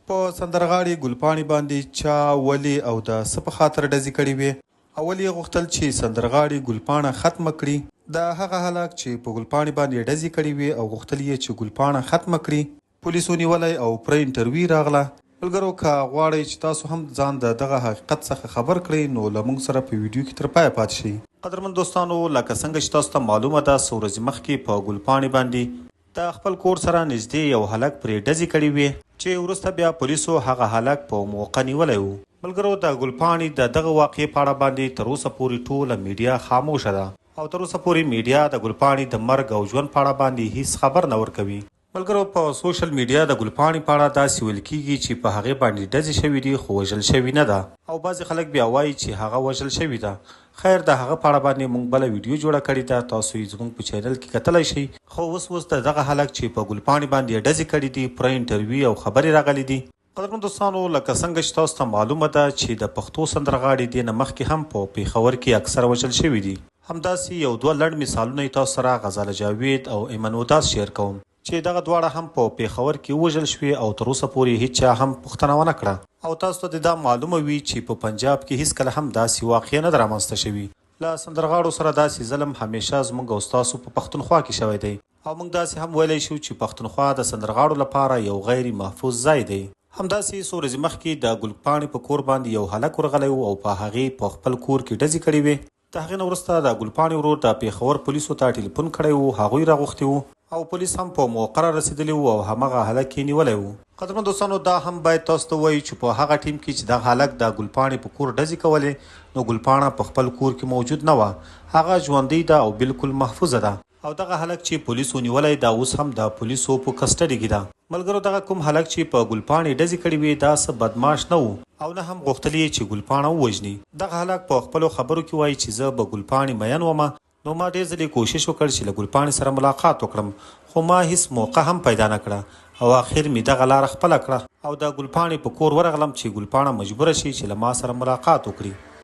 په سندرغاړي ګلپاڼي باندې چا ولې او د څه په خاطر ډزې کړې وې. اول یې غوښتل چې سندرغاړي ګلپاڼه ختمه کړي. د هغه هلک چې په ګلپاڼي باندې ډزې کړې وې او غوښتل یې چې ګلپاڼه ختمه کړي پولیسو نیولی او پرې انټرویو راغله. ملګرو که غواړئ چې تاسو هم ځان د دغه حقیقت څخه خبر کړئ نو له موږ سره په ویډیو کې تر پایه پاتې شئ. قدرمن دوستانو، لکه څنګه چې تاسو ته معلومه ده څو ورځې مخکې په ګلپاڼي باندې د خپل کور سره نږدې یو هلک پرې ډزې کړې وې چې وروسته بیا پولیسو هغه هلک په موقع نیولی و. ملګرو، د ګلپاڼي د دغه واقعې په اړه باندې تر اوسه پورې ټوله میډیا خاموشه ده او تر اوسه پورې میډیا د ګلپاڼي د مرګ او ژوند په اړه باندې هیڅ خبر نه ورکوي. ملګرو، په سوشل میډیا د ګلپاڼي په اړه داسې ویل کیږي چې په هغې باندې ډزې شوي دي خو وژل شوي نه ده او بعضې خلک بیا وایي چې هغه وژل شوي ده. خیر، د هغه په اړه باندې موږ بله ویډیو جوړه کړې ده، تاسو یې زموږ په چینل کې کتلی شئ. خو اوس د دغه هلک چې په ګلپاڼي باندې ډزې کړي دي پوره انټرویو او خبرې راغلي دي. قدرمن دوستانو، لکه څنګه چې تاسو ته معلومه ده چې د پښتو سندرغاړي دې نه مخکې هم په پېښور کې اکثر وژل شوي دي. همداسې یو دوه لنډ مثالونه یې تاسو سره غزاله جاوید او منو شیر کوم چې دغه دواړه هم په پېښور کې وژل شوي او تر اوسه پورې هیچا هم پوښتنه ونه کړه. او تاسو ته دا معلومه وي چې په پنجاب کې هیڅکله هم داسې واقعه نه ده رامنځته شوي. له سندرغاړو سره داسې ظلم همیشه زموږ او ستاسو په پښتونخوا کې شوی دی او موږ داسې هم ویلی شو چې پښتونخوا د سندرغاړو لپاره یو غیر محفوظ ځای دی. همداسې څو ورځې مخکې د ګلپاڼي په کور باندې یو هلک ورغلی و او په هغې په خپل کور کې ډزې کړې وې. د هغې نه وروسته د ګلپاڼي ورور د پېښور پولیسو ته ټلیفون کړی و، هغوی راغوښتي وو او پولیس هم په موقع رسېدلي وو او همغه هلک یې نیولی و. قدرمن دوستانو، دا هم باید تاسو ته ووایو چې په هغه ټیم کې چې دغه هلک د ګلپاڼي په کور ډزې کولې نو ګلپاڼه په خپل کور کې موجود نه وه، هغه ژوندۍ ده او بالکل محفوظه ده. او دغه هلک چې پولیسو نیولی دا اوس هم د پولیسو په کسټډي کې ده. ملګرو، دغه کوم هلک چې په ګلپاڼي ډزې کړې وې دا څه بدماش نه و او نه هم غوښتل یې چې ګلپاڼه ووژني. دغه هلک په خپلو خبرو کې وایي چې زه به ګلپاڼي مین ومه نو ما ډېر ځلې کوشش وکړ چې له ګلپاڼي سره ملاقات وکړم خو ما هیڅ موقع هم پیدا نه کړه او آخر مې دغه لاره خپله کړه او د ګلپاڼي په کور ورغلم چې ګلپاڼه مجبوره شي چې له ما سره ملاقات وکړي.